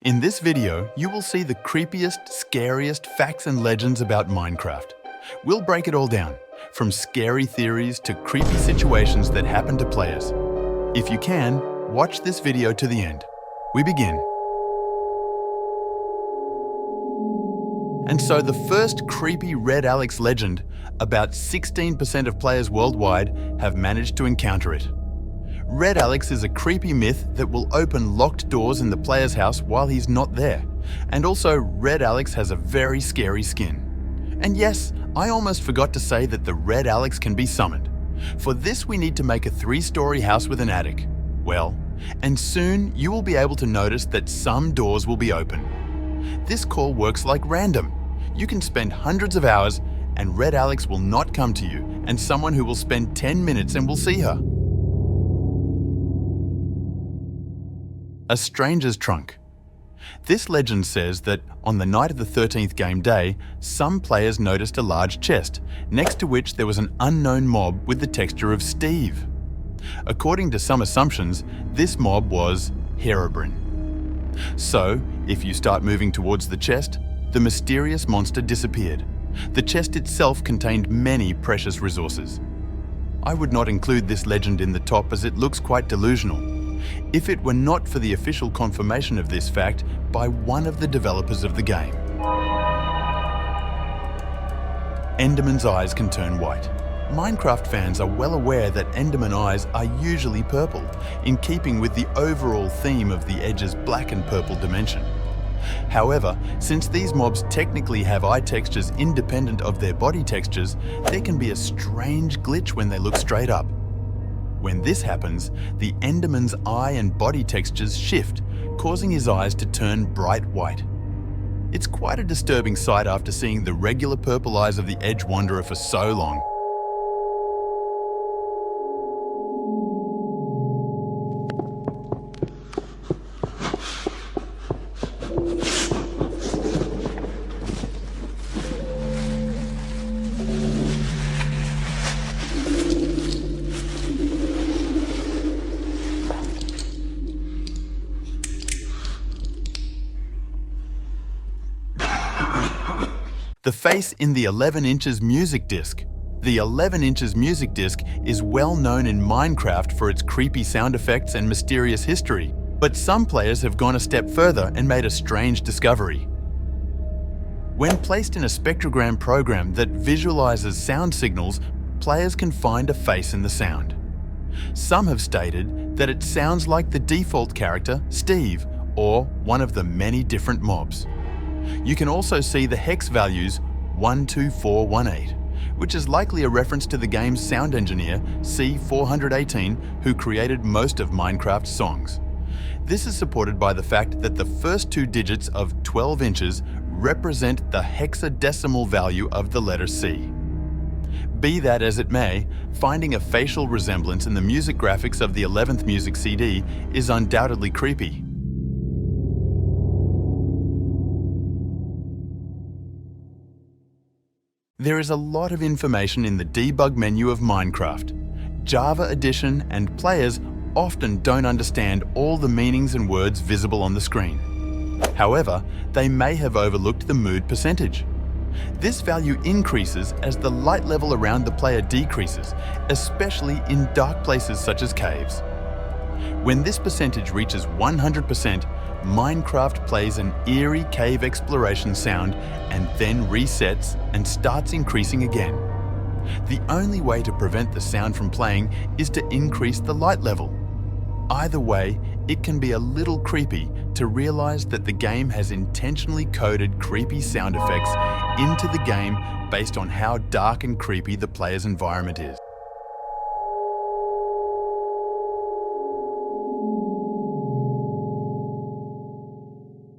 In this video, you will see the creepiest, scariest facts and legends about Minecraft. We'll break it all down, from scary theories to creepy situations that happen to players. If you can, watch this video to the end. We begin. And so the first creepy Red Alex legend, about 16% of players worldwide have managed to encounter it. Red Alex is a creepy myth that will open locked doors in the player's house while he's not there. And also, Red Alex has a very scary skin. And yes, I almost forgot to say that the Red Alex can be summoned. For this, we need to make a 3-story house with an attic. Well, and soon you will be able to notice that some doors will be open. This call works like random. You can spend hundreds of hours and Red Alex will not come to you, and someone who will spend 10 minutes and will see her. A stranger's trunk. This legend says that on the night of the 13th game day, some players noticed a large chest, next to which there was an unknown mob with the texture of Steve. According to some assumptions, this mob was Herobrine. So, if you start moving towards the chest, the mysterious monster disappeared. The chest itself contained many precious resources. I would not include this legend in the top as it looks quite delusional, if it were not for the official confirmation of this fact by one of the developers of the game. Enderman's eyes can turn white. Minecraft fans are well aware that Enderman eyes are usually purple, in keeping with the overall theme of the Edge's black and purple dimension. However, since these mobs technically have eye textures independent of their body textures, there can be a strange glitch when they look straight up. When this happens, the Enderman's eye and body textures shift, causing his eyes to turn bright white. It's quite a disturbing sight after seeing the regular purple eyes of the Edge Wanderer for so long. The face in the 11 inches music disc. The 11 inches music disc is well known in Minecraft for its creepy sound effects and mysterious history, but some players have gone a step further and made a strange discovery. When placed in a spectrogram program that visualizes sound signals, players can find a face in the sound. Some have stated that it sounds like the default character, Steve, or one of the many different mobs. You can also see the hex values 12418, which is likely a reference to the game's sound engineer, C418, who created most of Minecraft's songs. This is supported by the fact that the first 2 digits of 12 inches represent the hexadecimal value of the letter C. Be that as it may, finding a facial resemblance in the music graphics of the 11th music CD is undoubtedly creepy. There is a lot of information in the debug menu of Minecraft. Java Edition and players often don't understand all the meanings and words visible on the screen. However, they may have overlooked the mood percentage. This value increases as the light level around the player decreases, especially in dark places such as caves. When this percentage reaches 100%, Minecraft plays an eerie cave exploration sound and then resets and starts increasing again. The only way to prevent the sound from playing is to increase the light level. Either way, it can be a little creepy to realize that the game has intentionally coded creepy sound effects into the game based on how dark and creepy the player's environment is.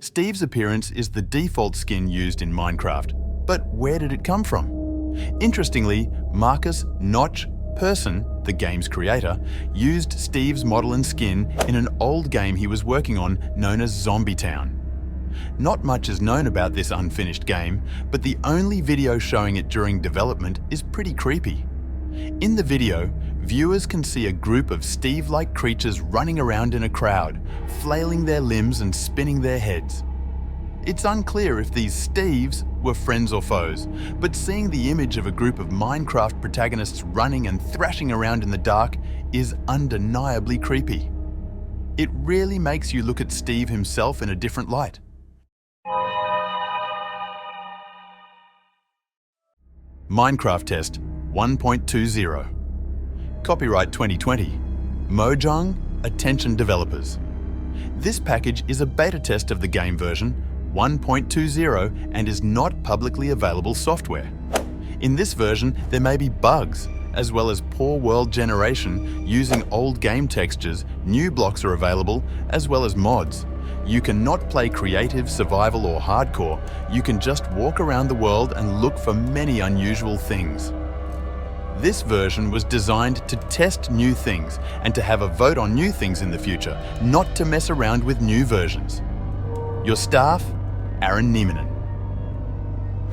Steve's appearance is the default skin used in Minecraft, but where did it come from? Interestingly, Marcus Notch Persson, the game's creator, used Steve's model and skin in an old game he was working on known as Zombie Town. Not much is known about this unfinished game, but the only video showing it during development is pretty creepy. In the video, viewers can see a group of Steve-like creatures running around in a crowd, flailing their limbs and spinning their heads. It's unclear if these Steves were friends or foes, but seeing the image of a group of Minecraft protagonists running and thrashing around in the dark is undeniably creepy. It really makes you look at Steve himself in a different light. Minecraft Test 1.20. Copyright 2020. Mojang, Attention Developers. This package is a beta test of the game version 1.20 and is not publicly available software. In this version, there may be bugs, as well as poor world generation using old game textures. New blocks are available, as well as mods. You cannot play creative, survival or hardcore. You can just walk around the world and look for many unusual things. This version was designed to test new things and to have a vote on new things in the future, not to mess around with new versions. Your staff, Aaron Nieminen.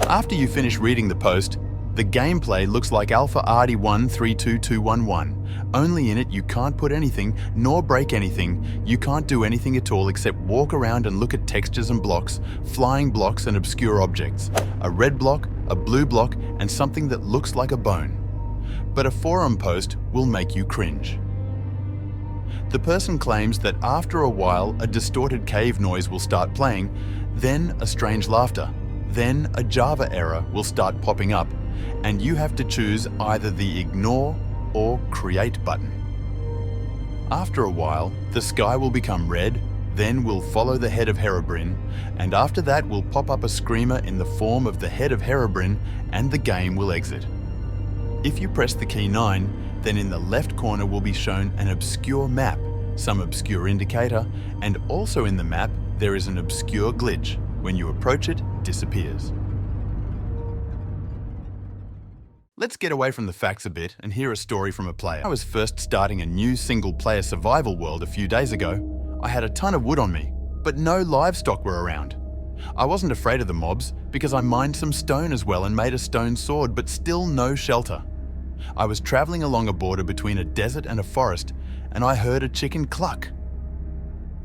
After you finish reading the post, the gameplay looks like Alpha RD1 32211. Only in it you can't put anything, nor break anything. You can't do anything at all except walk around and look at textures and blocks, flying blocks and obscure objects. A red block, a blue block, and something that looks like a bone. But a forum post will make you cringe. The person claims that after a while a distorted cave noise will start playing, then a strange laughter, then a Java error will start popping up, and you have to choose either the ignore or create button. After a while, the sky will become red, then will follow the head of Herobrine, and after that will pop up a screamer in the form of the head of Herobrine, and the game will exit. If you press the key 9, then in the left corner will be shown an obscure map, some obscure indicator, and also in the map there is an obscure glitch. When you approach it, it disappears. Let's get away from the facts a bit and hear a story from a player. I was first starting a new single-player survival world a few days ago. I had a ton of wood on me, but no livestock were around. I wasn't afraid of the mobs because I mined some stone as well and made a stone sword, but still no shelter. I was traveling along a border between a desert and a forest, and I heard a chicken cluck.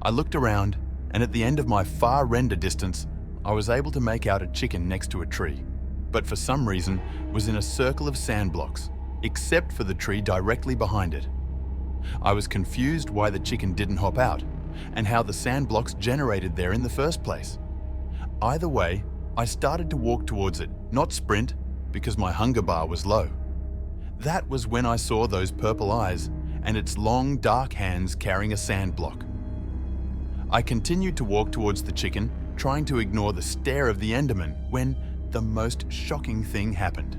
I looked around, and at the end of my far render distance, I was able to make out a chicken next to a tree, but for some reason was in a circle of sand blocks, except for the tree directly behind it. I was confused why the chicken didn't hop out, and how the sand blocks generated there in the first place. Either way, I started to walk towards it, not sprint, because my hunger bar was low. That was when I saw those purple eyes and its long, dark hands carrying a sand block. I continued to walk towards the chicken, trying to ignore the stare of the Enderman, when the most shocking thing happened.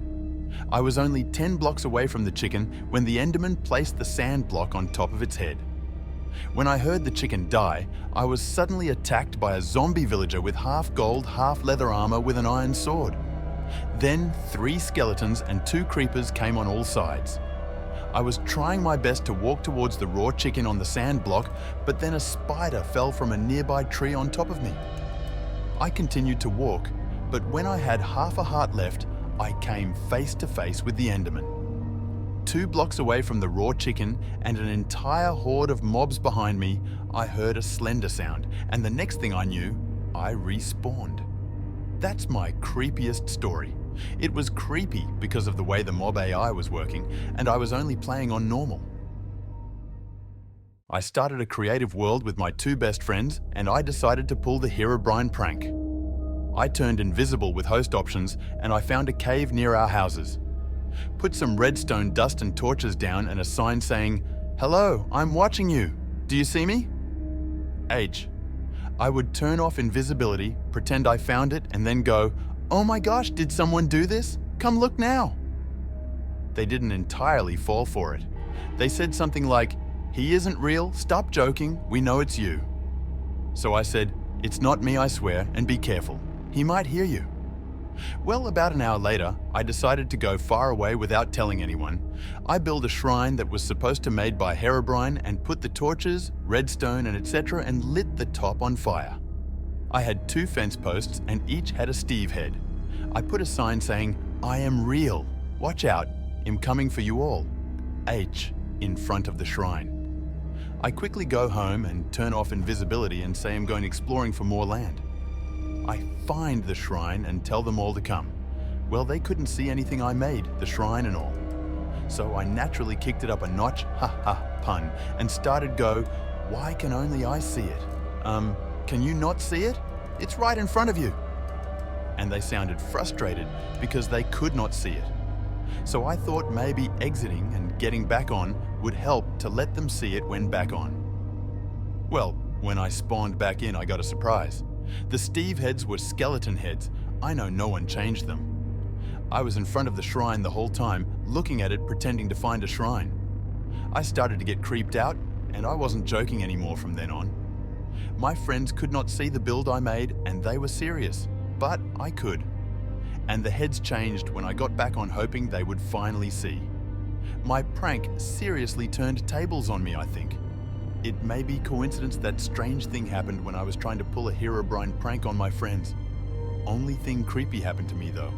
I was only 10 blocks away from the chicken when the Enderman placed the sand block on top of its head. When I heard the chicken die, I was suddenly attacked by a zombie villager with half gold, half leather armor with an iron sword. Then 3 skeletons and 2 creepers came on all sides. I was trying my best to walk towards the raw chicken on the sand block, but then a spider fell from a nearby tree on top of me. I continued to walk, but when I had half a heart left, I came face to face with the Enderman. 2 blocks away from the raw chicken and an entire horde of mobs behind me, I heard a slender sound, and the next thing I knew, I respawned. That's my creepiest story. It was creepy because of the way the mob AI was working, and I was only playing on normal. I started a creative world with my 2 best friends, and I decided to pull the Herobrine prank. I turned invisible with host options, and I found a cave near our houses. Put some redstone dust and torches down and a sign saying, "Hello, I'm watching you. Do you see me?" H. I would turn off invisibility, pretend I found it, and then go, "Oh my gosh, did someone do this? Come look now." They didn't entirely fall for it. They said something like, "He isn't real, stop joking, we know it's you." So I said, "It's not me, I swear, and be careful. He might hear you." Well, about an hour later, I decided to go far away without telling anyone. I built a shrine that was supposed to be made by Herobrine and put the torches, redstone, and etc. and lit the top on fire. I had 2 fence posts and each had a Steve head. I put a sign saying, "I am real. Watch out, I'm coming for you all. H." in front of the shrine. I quickly go home and turn off invisibility and say I'm going exploring for more land. I find the shrine and tell them all to come. Well, they couldn't see anything I made, the shrine and all. So I naturally kicked it up a notch, pun, and started go, why can only I see it? Can you not see it? It's right in front of you. And they sounded frustrated because they could not see it. So I thought maybe exiting and getting back on would help to let them see it when back on. Well, when I spawned back in, I got a surprise. The Steve heads were skeleton heads. I know no one changed them. I was in front of the shrine the whole time, looking at it, pretending to find a shrine. I started to get creeped out, and I wasn't joking anymore from then on. My friends could not see the build I made, and they were serious, but I could. And the heads changed when I got back on, hoping they would finally see. My prank seriously turned tables on me, I think. It may be coincidence that strange thing happened when I was trying to pull a Herobrine prank on my friends. Only thing creepy happened to me though.